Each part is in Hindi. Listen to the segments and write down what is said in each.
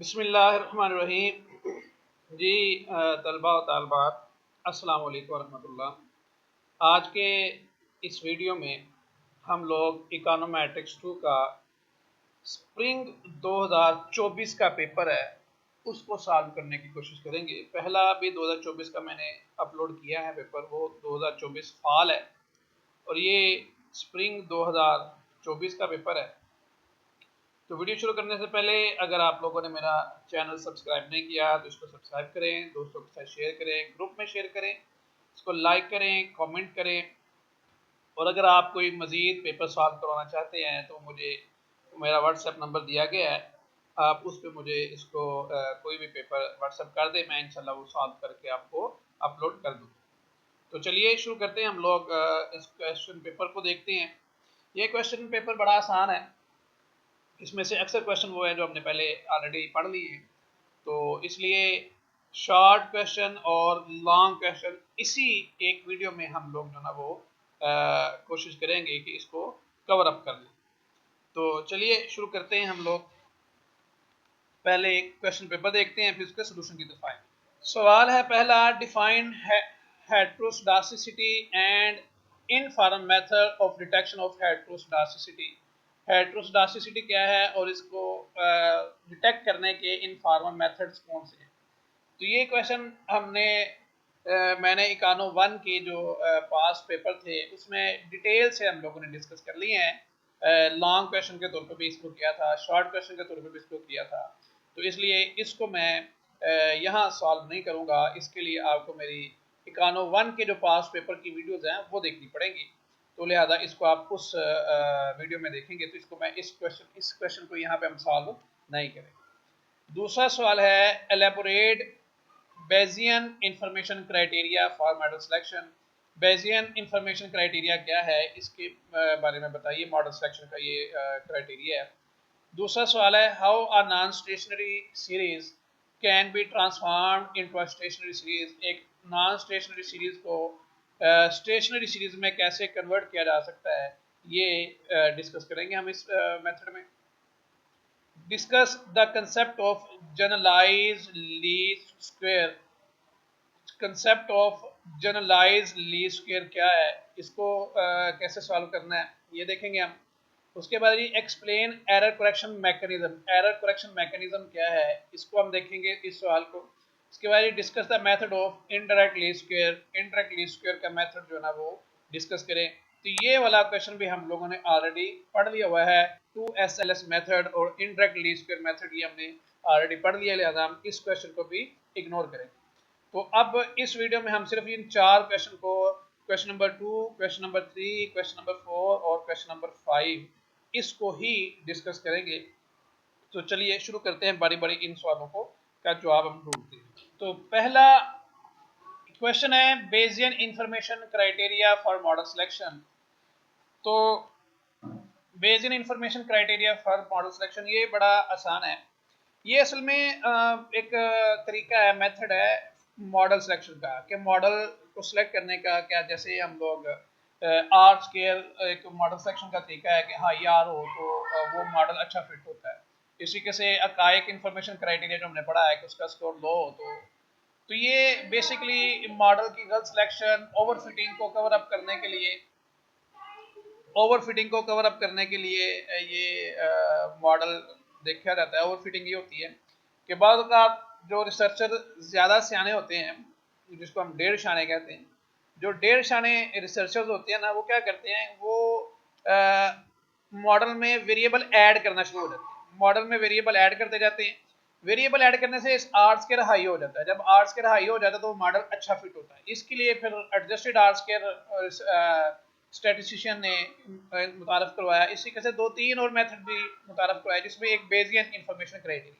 बिस्मिल्लाहिर्रहमानिर्रहीम। जी तलबा और तालबात, अस्सलाम वालेकुम वरहमतुल्लाह। आज के इस वीडियो में हम लोग इकोनोमेट्रिक्स 2 का स्प्रिंग 2024 का पेपर है उसको सॉल्व करने की कोशिश करेंगे। पहला भी 2024 का मैंने अपलोड किया है पेपर, वो 2024 फॉल है और ये स्प्रिंग 2024 का पेपर है। तो वीडियो शुरू करने से पहले अगर आप लोगों ने मेरा चैनल सब्सक्राइब नहीं किया तो इसको सब्सक्राइब करें, दोस्तों के साथ शेयर करें, ग्रुप में शेयर करें, इसको लाइक करें, कमेंट करें। और अगर आप कोई मज़ीद पेपर सॉल्व करवाना चाहते हैं तो मुझे मेरा व्हाट्सएप नंबर दिया गया है, आप उस पर मुझे इसको कोई भी पेपर व्हाट्सएप कर दें, मैं इंशाल्लाह वो सॉल्व करके आपको अपलोड कर दूँ। तो चलिए शुरू करते हैं। हम लोग इस क्वेश्चन पेपर को देखते हैं। ये क्वेश्चन पेपर बड़ा आसान है। इसमें से अक्सर क्वेश्चन वो है जो हमने पहले ऑलरेडी पढ़ लिए हैं, तो इसलिए शॉर्ट क्वेश्चन और लॉन्ग क्वेश्चन इसी एक वीडियो में हम लोग जो ना वो कोशिश करेंगे कि इसको कवर अप कर लें। तो चलिए शुरू करते हैं। हम लोग पहले एक क्वेश्चन पेपर देखते हैं, फिर उसके सोल्यूशन की तरफ आएंगे। सवाल है पहला, define heteroscedasticity and informal method of detection of heteroscedasticity. Heteroscedasticity क्या है और इसको डिटेक्ट करने के इनफॉर्मल मेथड्स कौन से हैं। तो ये क्वेश्चन मैंने इकानो 1 के जो पास पेपर थे उसमें डिटेल से हम लोगों ने डिस्कस कर लिए हैं। लॉन्ग क्वेश्चन के तौर पर भी इसको किया था, शॉर्ट क्वेश्चन के तौर पर भी इसको किया था, तो इसलिए इसको मैं यहाँ सॉल्व नहीं करूँगा। इसके लिए आपको मेरी इकानो 1 के जो पास पेपर की वीडियोज़ हैं वो देखनी पड़ेंगी, तो लिहाजा इसको आप उस वीडियो में देखेंगे। तो इसको मैं इस क्वेश्चन को यहाँ पे हम सॉल्व नहीं करेंगे। दूसरा सवाल है, elaborate Bayesian information criteria for model selection. Bayesian information criteria क्या है, इसके बारे में बताइए। मॉडल सिलेक्शन का ये क्राइटेरिया है। दूसरा सवाल है, how a non stationary series can be transformed into a stationary series. एक नॉन स्टेशनरी सीरीज को स्टेशनरी सीरीज में कैसे कन्वर्ट किया जा सकता है, ये डिस्कस करेंगे हम इस मेथड में। Discuss the concept of generalized least square। Concept of generalise least square क्या है, इसको कैसे सॉल्व करना है ये देखेंगे हम। उसके बाद ये explain error correction mechanism. Error correction mechanism क्या है, इसको हम देखेंगे इस सवाल को। उसके बाद ये discuss the method of indirect least square. Indirect least square का मेथड जो है ना वो डिस्कस करें। तो ये वाला क्वेश्चन भी हम लोगों ने ऑलरेडी पढ़ लिया हुआ है। 2SLS मेथड और इनडायरेक्ट लीस्ट स्क्वायर मेथड ये हमने ऑलरेडी पढ़ लिया, लिहाजा हम इस क्वेश्चन को भी इग्नोर करेंगे। तो अब इस वीडियो में हम सिर्फ इन 4 क्वेश्चन को, question number 2, question number 3, question number 4 और क्वेश्चन नंबर 5, इसको ही डिस्कस करेंगे। तो चलिए शुरू करते हैं, बारी बारी इन सवालों को का जवाब हम ढूंढते हैं। तो पहला क्वेश्चन है, Bayesian information criteria for model selection. तो Bayesian information criteria for model selection ये बड़ा आसान है। ये असल में एक तरीका है, मेथड है मॉडल सिलेक्शन का, कि मॉडल को सिलेक्ट करने का। क्या जैसे हम लोग आर स्केयर एक मॉडल सिलेक्शन का तरीका है कि हाँ ये आर हो तो वो मॉडल अच्छा फिट होता है। इसी के से अकाइक इंफॉर्मेशन क्राइटेरिया जो हमने पढ़ा है कि उसका स्कोर लो हो तो ये बेसिकली मॉडल की गलत सिलेक्शन, ओवरफिटिंग को कवर अप करने के लिए ये मॉडल देखा जाता है। ओवरफिटिंग ये होती है कि बाद का जो रिसर्चर ज़्यादा सियाने होते हैं, जिसको हम डेढ़ शाने कहते हैं, जो डेढ़ शाने रिसर्चर्स होते हैं ना, वो क्या करते हैं, वो मॉडल में वेरिएबल ऐड करना शुरू हो जाते हैं। मॉडल में वेरिएबल ऐड करते जाते हैं। वेरिएबल ऐड करने से इस आर्ट्स के हाई हो जाता है। जब आर्ट्स के हाई हो जाता है तो मॉडल अच्छा फिट होता है। इसके लिए फिर एडजस्टेड आर्ट्स के स्टैटिस्टिशियन ने मुतारफ करवाया। इसी के से 2-3 और मेथड भी मुतारफ करवाया, जिसमें एक बेसियन इंफॉर्मेशन क्राइटेरिया।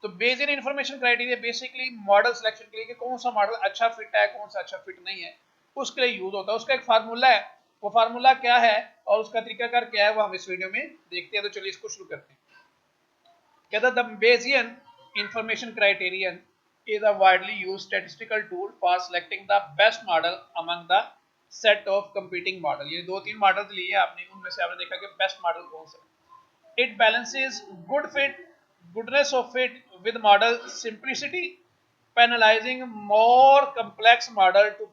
तो Bayesian information criteria basically model selection के लिए कि कौन सा मॉडल अच्छा फिट है, कौन सा अच्छा फिट नहीं है, उसके लिए यूज होता है। उसका एक फार्मूला है, वो फार्मूला क्या है और उसका तरीकाकार क्या है वो हम इस वीडियो में देखते हैं। तो चलिए इसको शुरू करते हैं। कहता the Bayesian information criterion is a widely used statistical tool for selecting the best model among the set of competing model। ये 2-3 मॉडल्स लिए आपने, उनमें से आपने देखा कि बेस्ट मॉडल कौन सा है। It balances good fit, goodness of it with model simplicity, penalizing more complex model to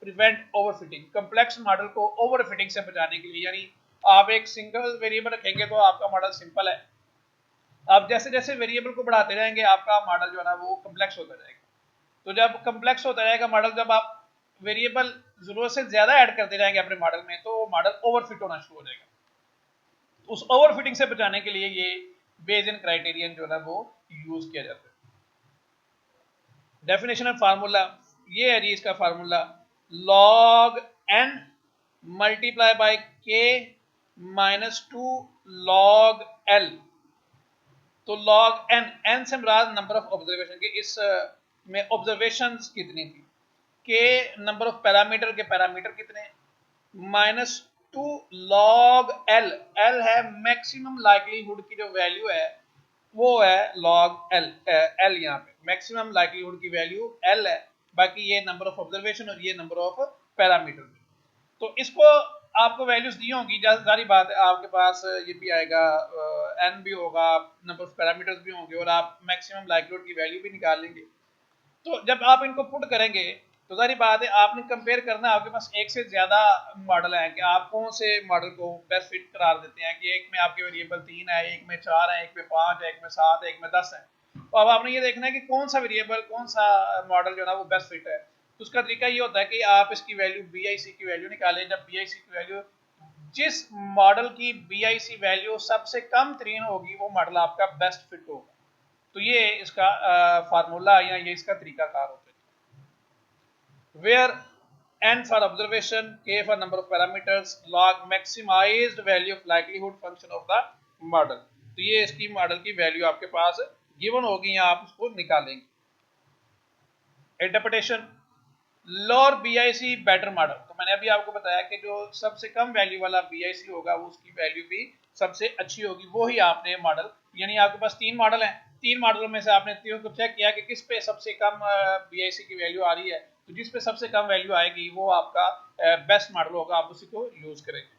prevent overfitting। complex model को ओवरफिटिंग से बचाने के लिए, यानी आप एक सिंगल वेरिएबल रखेंगे तो आपका मॉडल सिंपल है, आप जैसे जैसे वेरिएबल को बढ़ाते जाएंगे आपका मॉडल जो है ना वो कम्प्लेक्स होता जाएगा। तो जब कम्प्लेक्स होता जाएगा मॉडल, जब आप वेरिएबल जरूरत से ज्यादा ऐड करते जाएंगे अपने मॉडल में, तो मॉडल ओवरफिट होना शुरू हो जाएगा। उस ओवरफिटिंग से बचाने के लिए ये बेसियन क्राइटेरियन जो है वो यूज किया जाता है। डेफिनेशन ऑफ फार्मूला ये है जी, इसका formula log n multiply by k minus 2 log l। तो log n से मुराद नंबर ऑफ ऑब्जर्वेशन के, इस में ऑब्जर्वेशंस कितनी थी, k नंबर ऑफ पैरामीटर के पैरामीटर कितने, माइनस 2 log l, l है मैक्सिमम लाइक्लीहुड की जो वैल्यू है वो है log l, l यहाँ पे मैक्सिमम लाइक्लीहुड की वैल्यू l है, बाकी ये नंबर ऑफ ऑब्जर्वेशन और ये नंबर ऑफ पैरामीटर। तो इसको आपको वैल्यूज दी होंगी, जारी बात है आपके पास ये भी आएगा, n भी होगा, नंबर ऑफ पैरामीटर्स भी होंगे और आप मैक्सिमम लाइक्लीहुड की वैल्यू भी निकाल लेंगे। तो जब आप इनको पुट करेंगे तो सारी बात है आपने कंपेयर करना है, आपके पास एक से ज्यादा मॉडल हैं कि आप कौन से मॉडल को बेस्ट फिट करार देते हैं, कि एक में आपके वेरिएबल 3 है, एक में 4 है, एक में 5 है, एक में 7 है, एक में 10 है। तो अब आपने ये देखना है कि कौन सा वेरिएबल, कौन सा मॉडल जो है ना वो बेस्ट फिट है। तो उसका तरीका ये होता है कि आप इसकी वैल्यू BIC की वैल्यू निकालें। जब BIC की वैल्यू, जिस मॉडल की BIC वैल्यू सबसे कम तरीन होगी वो मॉडल आपका बेस्ट फिट होगा। तो ये इसका फार्मूला या ये इसका तरीकाकार होता है। Where n for observation, k for number of parameters, log maximized value of likelihood function of the model। तो ये इसकी मॉडल की वैल्यू आपके पास गिवन होगी या आप उसको निकालेंगे। Interpretation lower BIC better model, तो मैंने अभी आपको बताया कि जो सबसे कम वैल्यू वाला BIC होगा उसकी वैल्यू भी सबसे अच्छी होगी, वो ही आपने मॉडल, यानी आपके पास 3 मॉडल हैं, 3 मॉडलों में से आपने तीनों को चेक किया कि किस पे सबसे कम BIC की वैल्यू आ रही है, तो जिस पे सबसे कम वैल्यू आएगी वो आपका बेस्ट मॉडल होगा, आप उसी को यूज करेंगे।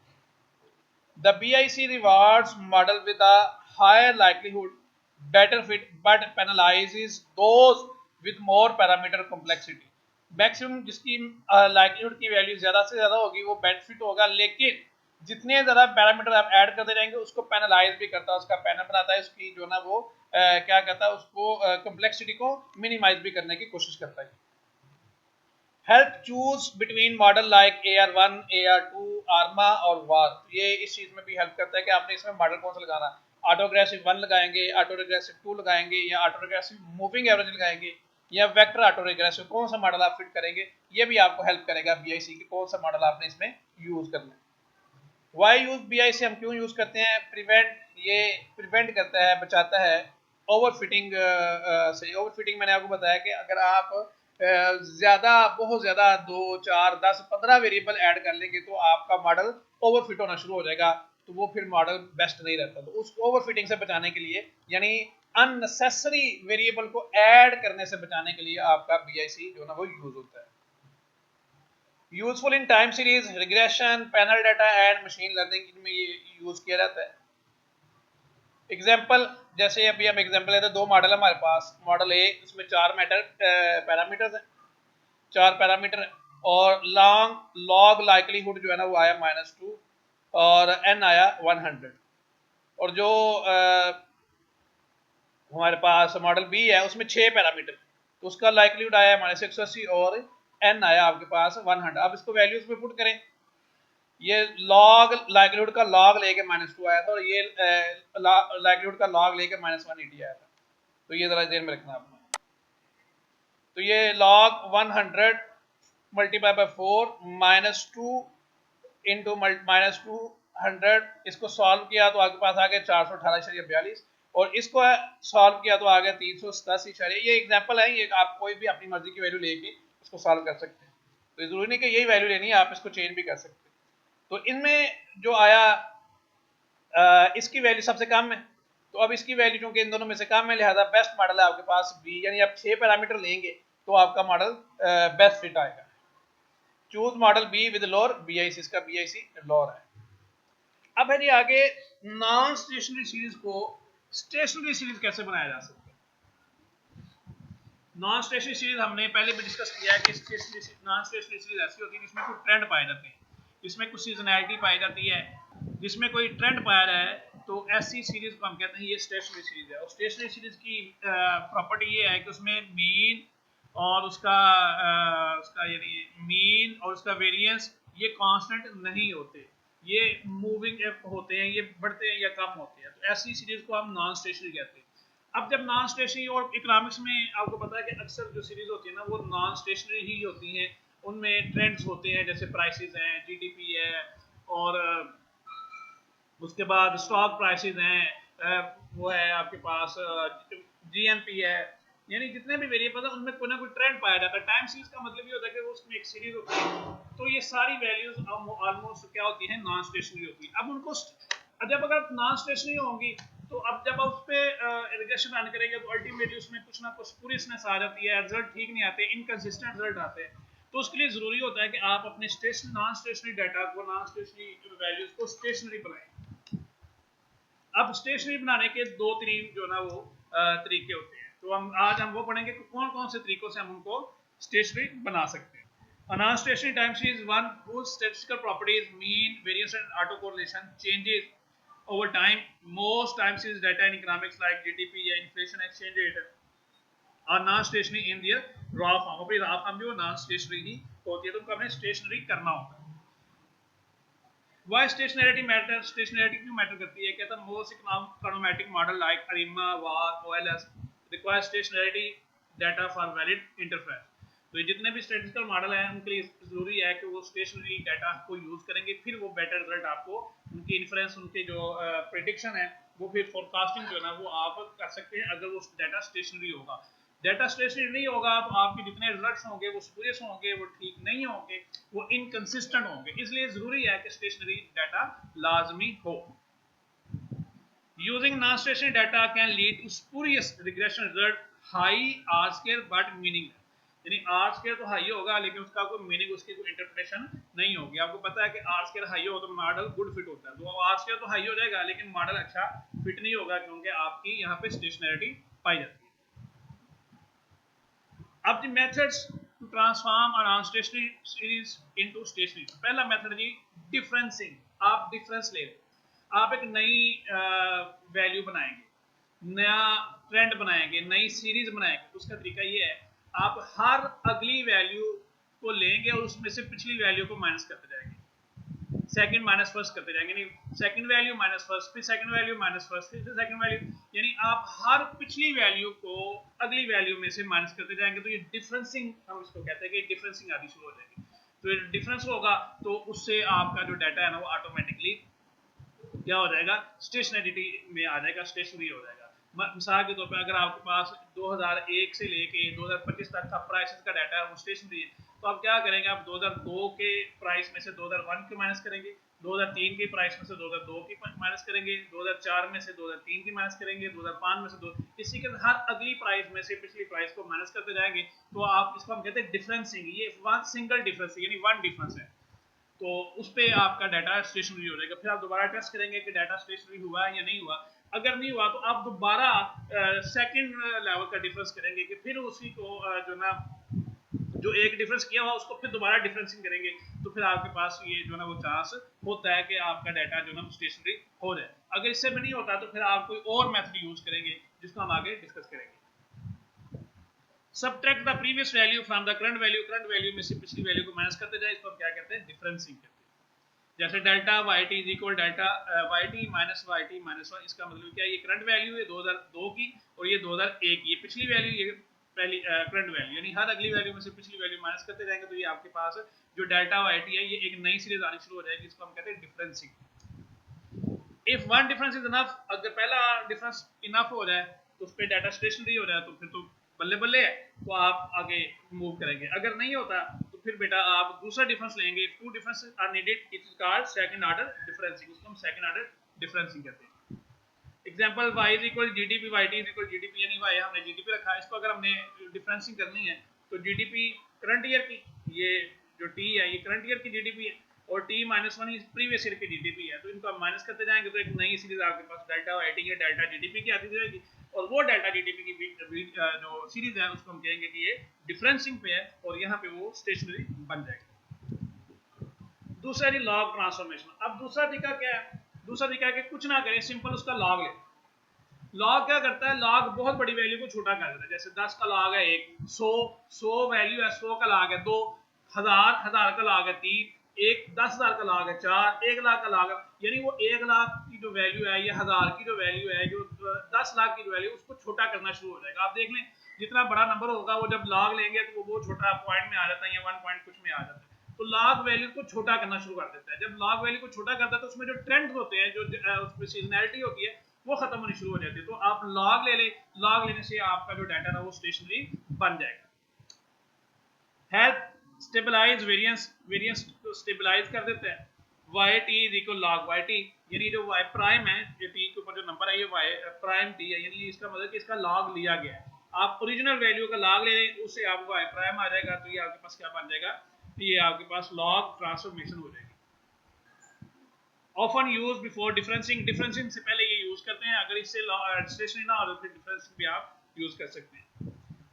The BIC rewards model with a higher likelihood, better fit, but penalizes those with more parameter complexity। Maximum जिसकी लाइक्लीहुड की वैल्यू ज्यादा से ज्यादा होगी वो बेनिफिट होगा, लेकिन जितने ज्यादा पैरामीटर आप ऐड करते जाएंगे उसको पेनलाइज भी करता है, उसका पैनल बनाता है, उसकी जो ना वो क्या कहता है, उसको कम्प्लेक्सिटी को मिनिमाइज भी करने की कोशिश करता है। Help choose between model like AR1, AR2, Arma और वार, ये इस चीज में भी हेल्प करता है कि आपने इसमें मॉडल कौन सा लगाना, ऑटोग्रेसिव 1 लगाएंगे, ऑटोग्रेसिव 2 लगाएंगे, या ऑटोग्रेसिव मूविंग एवरेज लगाएंगे, या वेक्टर ऑटोग्रेसिव, कौन सा मॉडल आप फिट करेंगे, ये भी आपको हेल्प करेगा BIC की कौन सा मॉडल आपने इसमें यूज करना है। वाई यूज BIC, हम क्यों यूज करते हैं, प्रिवेंट, ये प्रिवेंट करता है, बचाता है ओवरफिटिंग से। ओवरफिटिंग मैंने आपको बताया कि अगर आप ज्यादा, बहुत ज्यादा 2, 4, 10, 15 वेरिएबल ऐड कर लेंगे तो आपका मॉडल ओवरफिट होना शुरू हो जाएगा, तो वो फिर मॉडल बेस्ट नहीं रहता। तो उस ओवरफिटिंग से बचाने के लिए, यानी अननेसेसरी वेरिएबल को ऐड करने से बचाने के लिए आपका BIC जो ना वो यूज होता है। Useful in time series, regression, panel data and machine learning में ये यूज किया जाता है। एग्जाम्पल, जैसे अभी हम एग्जाम्पल लेते हैं, 2 मॉडल हमारे पास, मॉडल ए उसमें 4 पैरामीटर्स हैं, 4 पैरामीटर, और लॉग लाइक्लीहुड जो है ना वो आया -2 और n आया 100। और जो हमारे पास मॉडल बी है उसमें 6 पैरामीटर, तो उसका लाइक्लीहुड आया -180 और n आया आपके पास 100। अब इसको वैल्यूज में पुट करें, ये लॉग लाइक्लीहुड का लॉग लेके -2 आया था और ये लाइक्लीहुड का लॉग लेके -180 आया था, तो ये जरा ध्यान में रखना आपने। तो ये log 100 मल्टीप्लाई बाय 4 -2 इंटू -200, इसको सॉल्व किया तो आपके पास आ गया 418.42, और इसको सॉल्व किया तो आ गया 387। ये एग्जांपल है, ये आप कोई भी अपनी मर्जी की वैल्यू लेके इसको सॉल्व कर सकते हैं, तो जरूरी नहीं कि यही वैल्यू लेनी है, आप इसको चेंज भी कर सकते हैं। तो इनमें जो आया इसकी वैल्यू सबसे कम है, तो अब इसकी वैल्यू क्योंकि इन दोनों में से कम है लिहाजा बेस्ट मॉडल है आपके पास बी, यानी आप 6 पैरामीटर लेंगे तो आपका मॉडल बेस्ट फिट आएगा। Choose model be with lower BIC, इसका BIC लोअर है। अब है जी आगे, नॉन स्टेशनरी सीरीज को स्टेशनरी सीरीज कैसे बनाया जा सकता है? नॉन स्टेशनरी सीरीज हमने पहले भी डिस्कस किया है कि नॉन स्टेशनरी सीरीज ऐसी होती है जिसमें कुछ ट्रेंड पाए जाते हैं, जिसमें कुछ सीजनैलिटी पाई जाती है, जिसमें कोई ट्रेंड पाया रहा है, तो ऐसी सीरीज को हम कहते हैं ये स्टेशनरी सीरीज है। और स्टेशनरी सीरीज की प्रॉपर्टी ये है कि उसमें मीन और उसका यानी मीन और उसका वेरिएंस ये कांस्टेंट नहीं होते, ये मूविंग होते हैं, ये बढ़ते हैं या कम होते हैं। तो ऐसी सीरीज को हम नॉन स्टेशनरी कहते हैं। अब जब नॉन स्टेशनरी, और इकोनॉमिक्स में आपको पता है कि अक्सर जो सीरीज होती है ना वो नॉन स्टेशनरी ही होती हैं, उनमें ट्रेंड्स होते हैं, जैसे प्राइसेस हैं, जीडीपी है, और उसके बाद स्टॉक प्राइसेस हैं, वो है आपके पास जीएनपी है, यानी जितने भी वेरिएबल हैं उनमें कोई ना कोई ट्रेंड पाया जाता है। टाइम सीरीज का मतलब ये होता है कि वो उसमें एक सीरीज होती है, तो ये सारी वैल्यूज ऑलमोस्ट क्या होती है, नॉन स्टेशनरी होती है। अब उनको जब अगर नॉन स्टेशनरी होंगी तो अब जब आप उस पर रिग्रेशन रन करेंगे तो अल्टीमेटली उसमें कुछ ना कुछ पूरीनेस आ जाती है, रिजल्ट ठीक नहीं आते, इनकंसिस्टेंट रिजल्ट आते हैं। तो उसके लिए जरूरी होता है कि आप अपने नॉन स्टेशनरी डाटा को, नॉन स्टेशनरी वैल्यूज को स्टेशनरी बनाएं। अब स्टेशनरी बनाने के दो तीन जो ना वो तरीके होते हैं, तो आज हम वो पढ़ेंगे कि कौन कौन से तरीकों से हम उनको स्टेशनरी बना सकते हैं। A non-stationary time series is one whose statistical properties, mean, variance, and autocorrelation changes over time. Most time series data in economics like GDP या inflation exchange rate are non-stationary in their raw form. अपनी raw form भी वो non-stationary ही होती है, तो उनको हमें stationary करना होगा। Why stationarity matters? Stationarity क्यों मैटर करती है? कहता है most econometric model like ARIMA, VAR, OLS require stationarity data for valid inference. तो जितने भी स्टैटिस्टिकल मॉडल हैं उनके लिए जरूरी है कि वो स्टेशनरी डाटा को यूज करेंगे, फिर वो बेटर रिजल्ट आपको, उनकी इन्फ्रेंस, उनके जो प्रेडिक्शन है वो फिर फोरकास्टिंग जो है ना वो आप कर सकते हैं अगर वो डाटा स्टेशनरी होगा। डाटा स्टेशनरी नहीं होगा तो आपके जितने रिजल्ट्स होंगे वो स्पूरियस होंगे, वो ठीक नहीं होंगे, वो इनकंसिस्टेंट होंगे। इसलिए जरूरी है कि स्टेशनरी डाटा लाजमी हो। Using non-stationary data can lead to spurious regression result, high R square but meaningless. यानी R square तो हाई होगा लेकिन उसका कोई मीनिंग, उसकी कोई इंटरप्रिटेशन नहीं होगी। आपको पता है कि R square हाई हो तो मॉडल गुड फिट होता है, तो R square तो हाई हो जाएगा लेकिन मॉडल अच्छा फिट नहीं होगा क्योंकि आपकी यहाँ पे स्टेशनरिटी पाई जाती है। अब the methods to transform a non stationary series into stationary. पहला मेथड जी डिफरेंसिंग। आप डिफरेंस ले लो, आप एक नई वैल्यू बनाएंगे, नया ट्रेंड बनाएंगे, नई सीरीज बनाएंगे। उसका तरीका ये है, आप हर अगली वैल्यू को लेंगे और उसमें से पिछली वैल्यू को माइनस करते जाएंगे, सेकंड माइनस फर्स्ट करते जाएंगे, यानी सेकंड वैल्यू माइनस फर्स्ट, फिर सेकंड वैल्यू माइनस फर्स्ट, फिर सेकंड वैल्यू, यानी आप हर पिछली वैल्यू को अगली वैल्यू में से माइनस करते जाएंगे। तो ये डिफरेंसिंग हम इसको कहते हैं कि डिफरेंसिंग आदि शुरू हो जाएगी। तो ये डिफरेंस होगा तो उससे आपका जो डाटा है ना वो ऑटोमेटिकली क्या हो जाएगा, स्टेशनरिटी में आ जाएगा, स्टेशनरी हो जाएगा। मिसाल के तौर पर अगर आपके पास 2001 से लेके 2025 तक का प्राइसेस का डाटा है वो स्टेशनरी है, तो आप क्या करेंगे, आप 2002 के प्राइस में से 2001 के माइनस करेंगे, 2003 के प्राइस में से 2002 की माइनस करेंगे, 2004 में से 2003 की माइनस करेंगे, 2005 में से 2, इसी के हर अगली प्राइस में से पिछली प्राइस को माइनस करते जाएंगे। तो आप इसको हम कहते हैं डिफरेंसिंग। ये वन सिंगल डिफरेंस यानी वन डिफरेंस है, तो उस पर आपका डाटा स्टेशनरी हो जाएगा। फिर आप दोबारा टेस्ट करेंगे कि डाटा स्टेशनरी हुआ है या नहीं हुआ। अगर नहीं हुआ तो आप दोबारा सेकंड लेवल का डिफरेंस करेंगे कि फिर उसी को जो ना जो एक डिफरेंस किया हुआ उसको फिर दोबारा डिफरेंसिंग करेंगे, तो फिर आपके पास ये जो ना वो चांस होता है कि आपका डाटा जो ना स्टेशनरी हो जाए। अगर इससे भी नहीं होता तो फिर आप कोई और मेथड यूज करेंगे जिसको हम आगे डिस्कस करेंगे। Subtract the previous value from the current value, current value में से पिछली वैल्यू को माइनस करते जाए, इसको हम क्या कहते हैं, डिफरेंसिंग कहते हैं। जैसे delta yt is equal delta yt minus yt minus 1, इसका मतलब क्या है, ये करंट वैल्यू है 2002 की और ये 2001, ये पिछली वैल्यू, ये पहली करंट वैल्यू, यानी हर अगली वैल्यू में से पिछली वैल्यू माइनस करते जाएंगे तो ये आपके पास जो डेल्टा yt है ये एक नई सीरीज आनी शुरू हो जाएगी, इसको हम कहते हैं differencing. If one difference is enough, अगर पहला डिफरेंस इनफ हो जाए तो उस पर डाटा स्टेशनरी हो जाए तो फिर तो बल्ले बल्ले है, तो आप आगे मूव करेंगे। अगर नहीं होता तो फिर बेटा आप दूसरा डिफरेंस लेंगे। If two differences are needed it is called second order differencing, उसको हम सेकंड ऑर्डर डिफरेंसिंग कहते हैं। Example y is equal GDP, yt is equal GDP, यानी y हमने जीडीपी रखा है, इसको अगर हमने डिफरेंसिंग करनी है तो जीडीपी करंट ईयर की, ये जो t है ये करंट ईयर की जीडीपी है, और T minus one previous year की जीडीपी है, तो इनको माइनस करते जाएंगे तो एक नई सीरीज आपके पास डेल्टा वाई टी है डेल्टा जीडीपी की आती जाएगी, और वो डेल्टा जीडीपी की जो सीरीज है उसको हम कहेंगे कि ये डिफरेंसिंग पे है, और यहाँ पे वो स्टेशनरी बन जाएगी। दूसरा जी लॉग ट्रांसफॉर्मेशन। अब दूसरा तरीका क्या है, दूसरा तरीका है कि कुछ ना करें, सिंपल उसका लॉग ले। लॉग क्या करता है, लॉग बहुत बड़ी वैल्यू को छोटा कर देता है, जैसे 10 का लॉग है 1, 100 वैल्यू है, 100 का लॉग है 2, 1000 का लॉग है 3, 10,000 का लॉग है 4, 1 लाख का लॉग है, यानी वो 1 लाख की जो वैल्यू है या 1000 की जो वैल्यू है, जो 10 लाख की जो वैल्यू, उसको छोटा करना शुरू हो जाएगा। आप देख लें जितना बड़ा नंबर होगा वो जब लॉग लेंगे तो वो छोटा पॉइंट में आ जाता है या 1 पॉइंट कुछ में आ जाता है, तो लॉग वैल्यू को छोटा करना शुरू कर देता है। जब लॉग वैल्यू को छोटा करता है तो उसमें जो ट्रेंड होते हैं, जो उसमें सीजनैलिटी होती है, वो खत्म होनी शुरू हो जाती है। तो आप लॉग ले लें, लॉग लेने से आपका जो डाटा ना वो स्टेशनरी बन जाएगा। हेल्प स्टेबलाइज वेरिएंस, वेरिएंस को स्टेबलाइज कर देता है। Y T is equal log Y T, यानी जो वाई प्राइम है, जो टी के ऊपर जो नंबर है ये वाई प्राइम टी है, यानी इसका मतलब कि इसका लॉग लिया गया है। आप ओरिजिनल वैल्यू का लॉग ले लें, उससे आपको वाई प्राइम आ जाएगा, तो ये आपके पास क्या बन जाएगा, ये आपके पास लॉग ट्रांसफॉर्मेशन हो जाएगी। ऑफन यूज बिफोर डिफरेंसिंग, डिफरेंसिंग से पहले ये यूज करते हैं, अगर इससे स्टेशनरी ना हो तो फिर डिफरेंसिंग भी आप यूज कर सकते हैं।